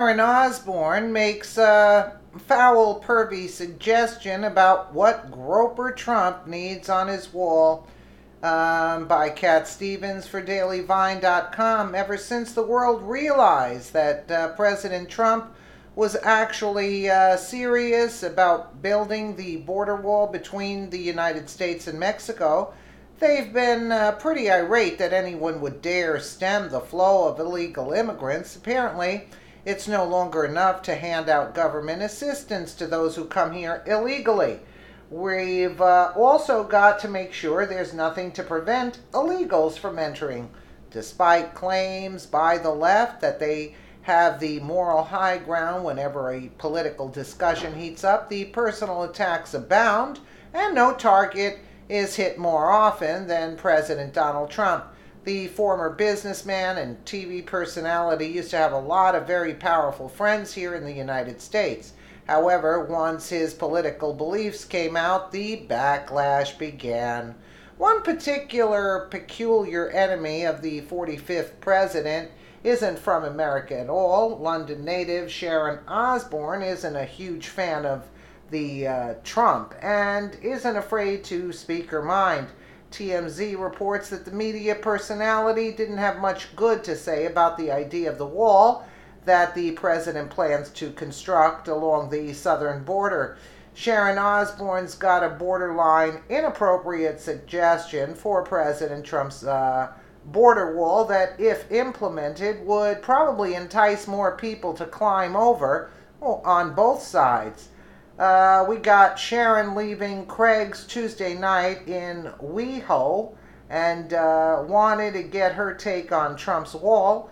Sharon Osbourne makes a foul, pervy suggestion about what Groper Trump needs on his wall, by Cat Stevens for DailyVine.com. Ever since the world realized that President Trump was actually serious about building the border wall between the United States and Mexico, they've been pretty irate that anyone would dare stem the flow of illegal immigrants. Apparently, it's no longer enough to hand out government assistance to those who come here illegally. We've also got to make sure there's nothing to prevent illegals from entering, despite claims by the left that they have the moral high ground whenever a political discussion heats up. The personal attacks abound, and no target is hit more often than President Donald Trump. The former businessman and TV personality used to have a lot of very powerful friends here in the United States. However, once his political beliefs came out, the backlash began. One particular peculiar enemy of the 45th president isn't from America at all. London native Sharon Osbourne isn't a huge fan of the Trump and isn't afraid to speak her mind. TMZ reports that the media personality didn't have much good to say about the idea of the wall that the president plans to construct along the southern border. Sharon Osbourne's got a borderline inappropriate suggestion for President Trump's border wall that, if implemented, would probably entice more people to climb over on both sides. We got Sharon leaving Craig's Tuesday night in WeHo and wanted to get her take on Trump's wall,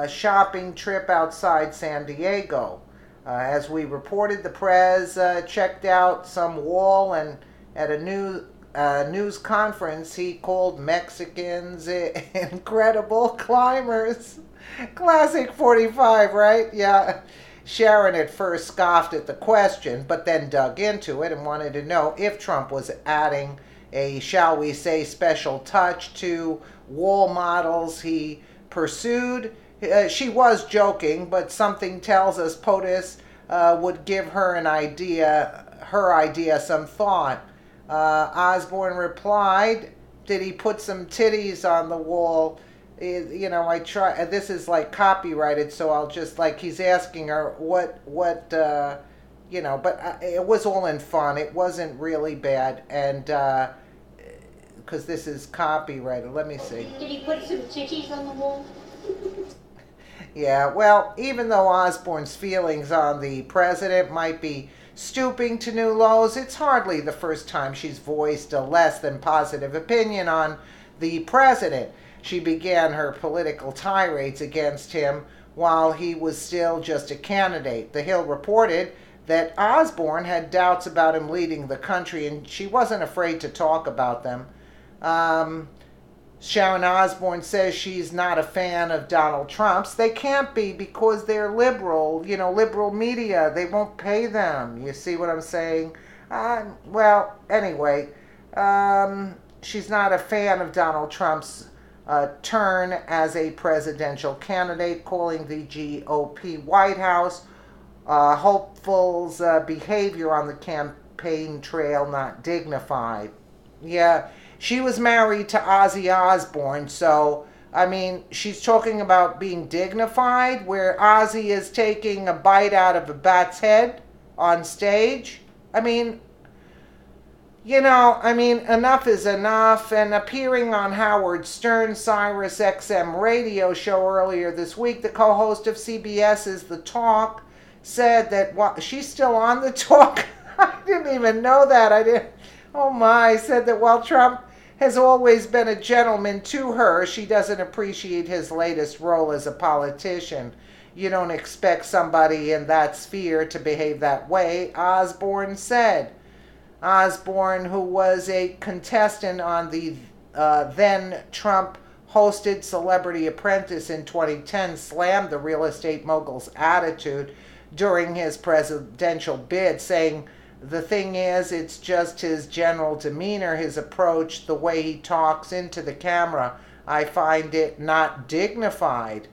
shopping trip outside San Diego. As we reported, the Prez checked out some wall, and at a news conference he called Mexicans incredible climbers. Classic 45, right? Yeah. Sharon at first scoffed at the question, but then dug into it and wanted to know if Trump was adding a, shall we say, special touch to wall models he pursued. She was joking, but something tells us POTUS would give her idea some thought. Osbourne replied, did he put some titties on the wall? I try. This is like copyrighted, so I'll just, like, he's asking her what, but it was all in fun. It wasn't really bad, and because this is copyrighted. Let me see. Did he put some titties on the wall? Yeah, well, even though Osborne's feelings on the president might be stooping to new lows, it's hardly the first time she's voiced a less than positive opinion on the president. She began her political tirades against him while he was still just a candidate. The Hill reported that Osbourne had doubts about him leading the country, and she wasn't afraid to talk about them. Sharon Osbourne says she's not a fan of Donald Trump's. They can't be because they're liberal, liberal media. They won't pay them. You see what I'm saying? Anyway, she's not a fan of Donald Trump's turn as a presidential candidate, calling the GOP White House hopefuls' behavior on the campaign trail not dignified. Yeah, she was married to Ozzy Osbourne, so, she's talking about being dignified, where Ozzy is taking a bite out of a bat's head on stage. Enough is enough. And appearing on Howard Stern's Sirius XM radio show earlier this week, the co-host of CBS's The Talk said that she's still on The Talk. I didn't even know that. Oh my, said that while Trump has always been a gentleman to her, she doesn't appreciate his latest role as a politician. You don't expect somebody in that sphere to behave that way, Osbourne said. Osbourne, who was a contestant on the then Trump-hosted Celebrity Apprentice in 2010, slammed the real estate mogul's attitude during his presidential bid, saying, "The thing is, it's just his general demeanor, his approach, the way he talks into the camera. I find it not dignified."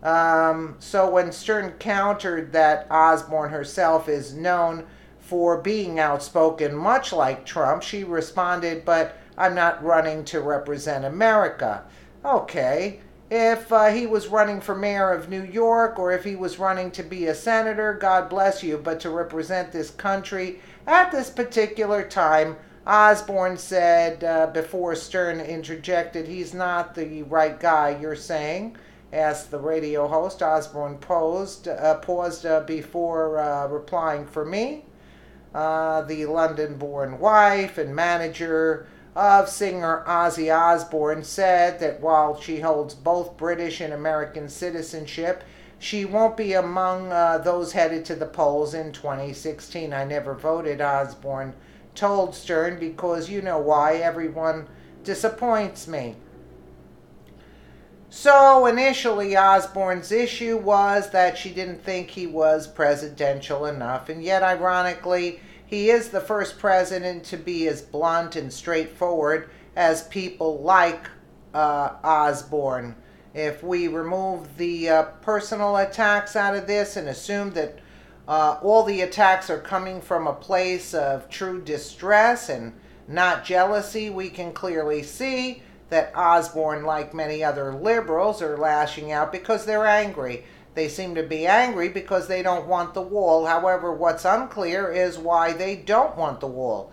So when Stern countered that Osbourne herself is known for being outspoken, much like Trump, she responded, "But I'm not running to represent America." Okay. If he was running for mayor of New York or if he was running to be a senator, God bless you. But to represent this country at this particular time, Osbourne said before Stern interjected, "He's not the right guy, you're saying?" asked the radio host. Osbourne paused before replying, "For me." The London-born wife and manager of singer Ozzy Osbourne said that while she holds both British and American citizenship, she won't be among those headed to the polls in 2016. "I never voted," Osbourne told Stern, "because you know why, everyone disappoints me." So initially, Osbourne's issue was that she didn't think he was presidential enough, and yet ironically, he is the first president to be as blunt and straightforward as people like Osbourne. If we remove the personal attacks out of this and assume that all the attacks are coming from a place of true distress and not jealousy, we can clearly see that Osbourne, like many other liberals, are lashing out because they're angry. They seem to be angry because they don't want the wall. However, what's unclear is why they don't want the wall.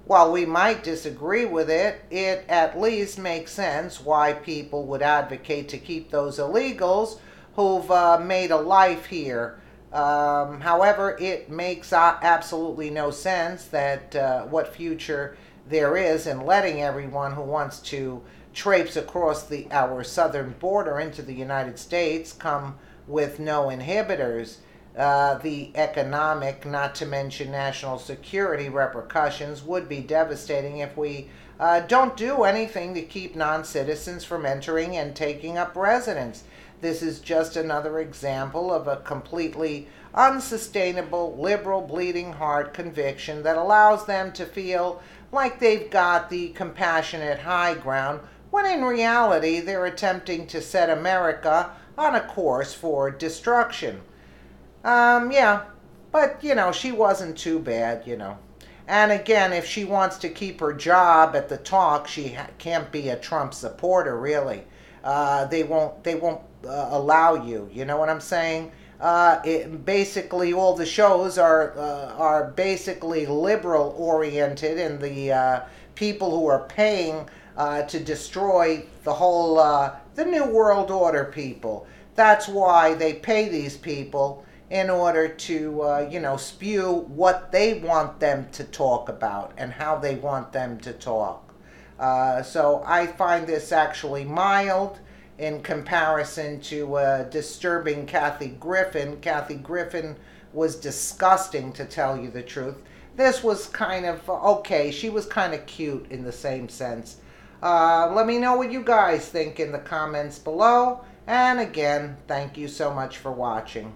While we might disagree with it, it at least makes sense why people would advocate to keep those illegals who've made a life here. However, it makes absolutely no sense that what future there is in letting everyone who wants to traipse across our southern border into the United States come with no inhibitors. The economic, not to mention national security repercussions would be devastating if we don't do anything to keep non-citizens from entering and taking up residence. This is just another example of a completely unsustainable liberal bleeding heart conviction that allows them to feel like they've got the compassionate high ground, when in reality they're attempting to set America on a course for destruction. Yeah, but she wasn't too bad. And again, if she wants to keep her job at the talk, she can't be a Trump supporter, really. They won't allow you. You know what I'm saying? Basically, all the shows are basically liberal oriented, and the people who are paying to destroy the whole the New World Order people. That's why they pay these people in order to spew what they want them to talk about and how they want them to talk. So I find this actually mild in comparison to disturbing Kathy Griffin. Kathy Griffin was disgusting, to tell you the truth. This was kind of okay. She was kind of cute in the same sense. Let me know what you guys think in the comments below. And again, thank you so much for watching.